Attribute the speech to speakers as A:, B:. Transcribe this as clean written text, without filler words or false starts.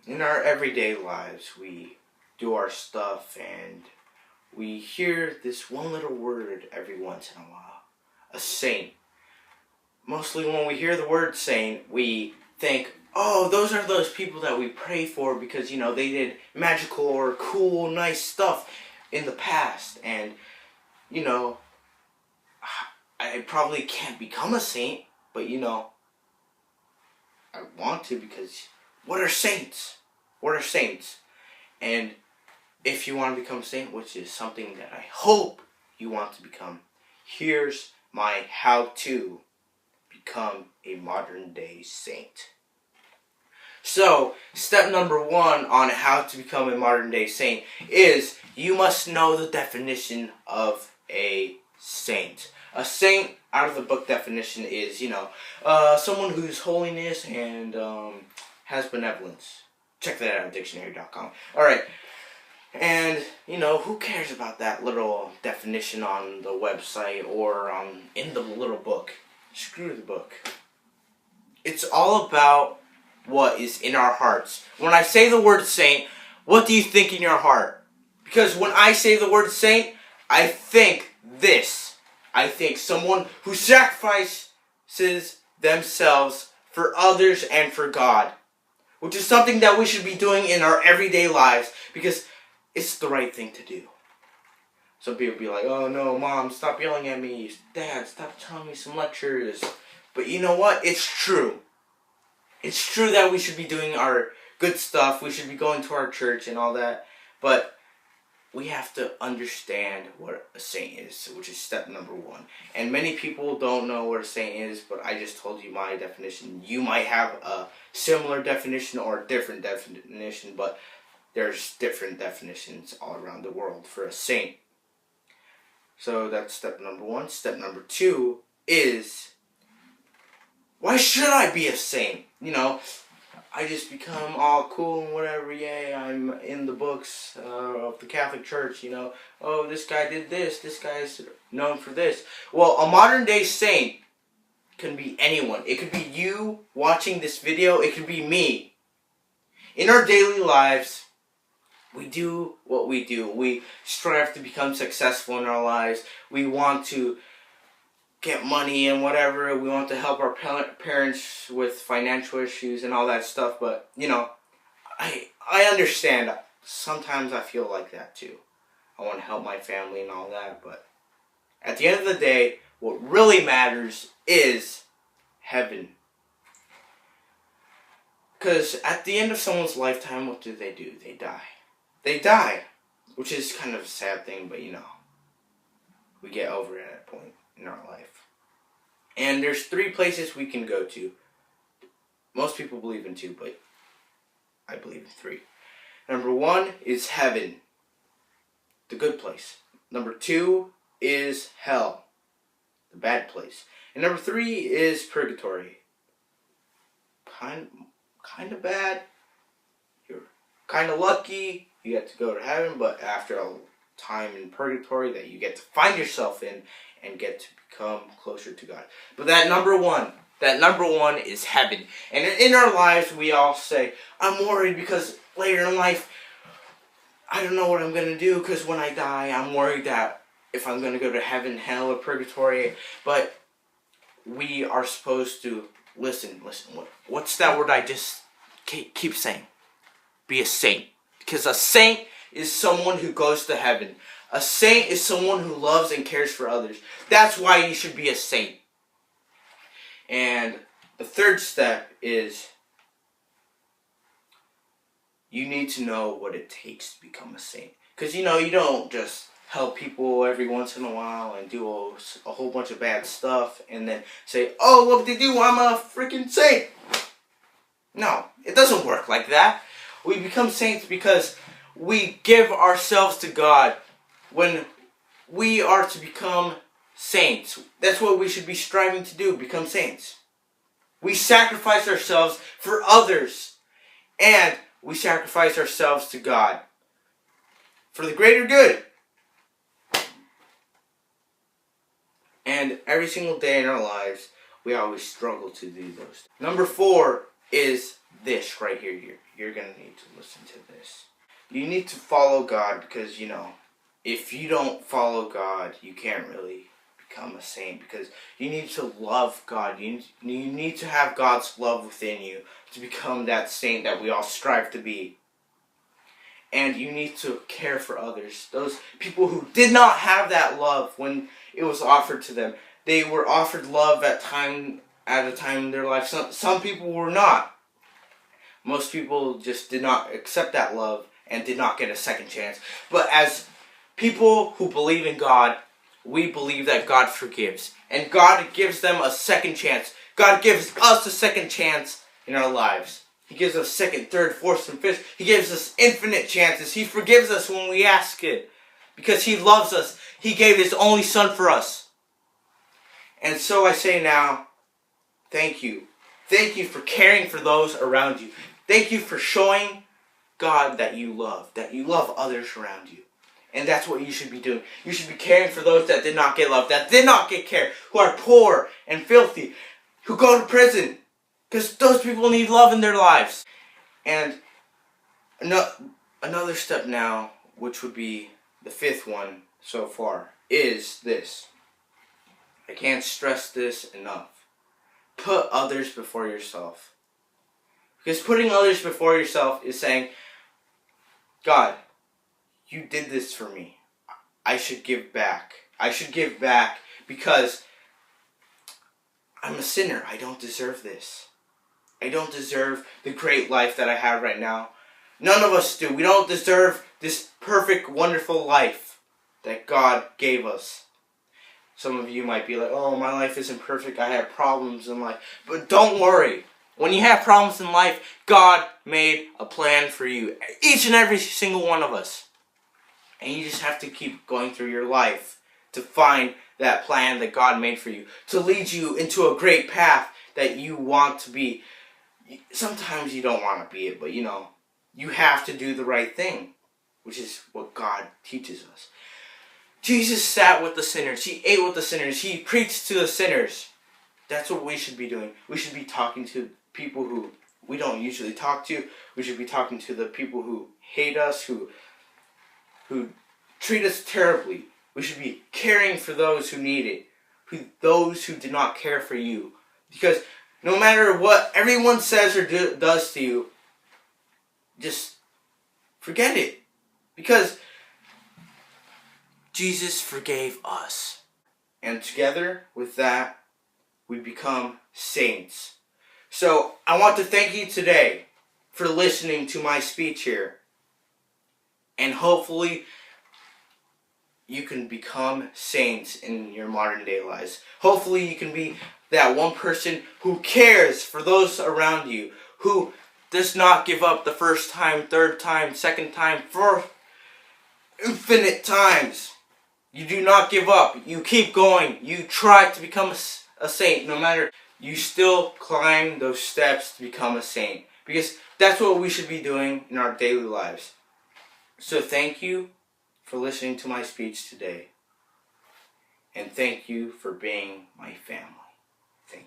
A: in our everyday lives, we do our stuff and we hear this one little word every once in a while. A saint. Mostly when we hear the word saint, we think, oh, those are those people that we pray for because, they did magical or cool, nice stuff in the past. And, I probably can't become a saint, but, I want to because what are saints? What are saints? And if you want to become a saint, which is something that I hope you want to become, here's my how-to become a modern day saint. So, step number 1 on how to become a modern day saint is you must know the definition of a saint. A saint, out of the book definition, is, someone whose holiness and has benevolence. Check that out at dictionary.com. Alright, and, who cares about that little definition on the website or in the little book? Screw the book. It's all about what is in our hearts. When I say the word saint, what do you think in your heart? Because when I say the word saint, I think this. I think someone who sacrifices themselves for others and for God. Which is something that we should be doing in our everyday lives because it's the right thing to do. Some people be like, oh no, Mom, stop yelling at me. Dad, stop telling me some lectures. But you know what? It's true. It's true that we should be doing our good stuff. We should be going to our church and all that. But we have to understand what a saint is, which is step number 1. And many people don't know what a saint is, but I just told you my definition. You might have a similar definition or a different definition, but there's different definitions all around the world for a saint. So that's step number 1. Step number 2 is, why should I be a saint? I just become all cool and whatever, yay, I'm in the books of the Catholic Church, oh, this guy did this guy's known for this. Well, a modern day saint can be anyone. It could be you watching this video, it could be me. In our daily lives, we do what we do. We strive to become successful in our lives. We want to get money and whatever. We want to help our parents with financial issues and all that stuff. But, I understand. Sometimes I feel like that too. I want to help my family and all that. But at the end of the day, what really matters is heaven. Because at the end of someone's lifetime, what do? They die. They die. Which is kind of a sad thing, but we get over it at a point in our life. And there's 3 places we can go to. Most people believe in 2, but I believe in 3. Number 1 is heaven, the good place. Number 2 is hell, the bad place. And number 3 is purgatory. Kind of bad. You're kind of lucky. You get to go to heaven, but after a time in purgatory that you get to find yourself in and get to become closer to God. But that number one is heaven. And in our lives, we all say, I'm worried because later in life, I don't know what I'm going to do because when I die, I'm worried that if I'm going to go to heaven, hell, or purgatory. But we are supposed to listen. What's that word I just keep saying? Be a saint. Because a saint is someone who goes to heaven. A saint is someone who loves and cares for others. That's why you should be a saint. And the third step is you need to know what it takes to become a saint. Because, you don't just help people every once in a while and do a whole bunch of bad stuff and then say, oh, look what they do, I'm a freaking saint. No, it doesn't work like that. We become saints because we give ourselves to God. When we are to become saints, that's what we should be striving to do, become saints. We sacrifice ourselves for others, and we sacrifice ourselves to God for the greater good. And every single day in our lives, we always struggle to do those. Number 4 is this right here. You're going to need to listen to this. You need to follow God because, if you don't follow God, you can't really become a saint because you need to love God. You need to have God's love within you to become that saint that we all strive to be. And you need to care for others. Those people who did not have that love when it was offered to them. They were offered love at a time in their life. Some people were not. Most people just did not accept that love and did not get a second chance. But as people who believe in God, we believe that God forgives. And God gives them a second chance. God gives us a second chance in our lives. He gives us second, third, fourth, and fifth. He gives us infinite chances. He forgives us when we ask it. Because He loves us. He gave His only Son for us. And so I say now, thank you. Thank you for caring for those around you. Thank you for showing God that you love others around you. And that's what you should be doing. You should be caring for those that did not get love, that did not get care, who are poor and filthy, who go to prison. Because those people need love in their lives. And another step now, which would be the fifth one so far, is this. I can't stress this enough. Put others before yourself. Because putting others before yourself is saying, God, you did this for me. I should give back. I should give back because I'm a sinner. I don't deserve this. I don't deserve the great life that I have right now. None of us do. We don't deserve this perfect, wonderful life that God gave us. Some of you might be like, oh, my life isn't perfect. I have problems in life. But don't worry. When you have problems in life, God made a plan for you. Each and every single one of us. And you just have to keep going through your life to find that plan that God made for you. To lead you into a great path that you want to be. Sometimes you don't want to be it, but you have to do the right thing, which is what God teaches us. Jesus sat with the sinners. He ate with the sinners. He preached to the sinners. That's what we should be doing. We should be talking to people who we don't usually talk to. We should be talking to the people who hate us, who treat us terribly. We should be caring for those who need it, those who do not care for you. Because no matter what everyone says or does to you, just forget it. Because Jesus forgave us. And together with that, we become saints. So I want to thank you today for listening to my speech here. And hopefully you can become saints in your modern day lives. Hopefully you can be that one person who cares for those around you, who does not give up the first time, third time, second time, for infinite times. You do not give up. You keep going. You try to become a saint. No matter, you still climb those steps to become a saint. Because that's what we should be doing in our daily lives. So thank you for listening to my speech today. And thank you for being my family.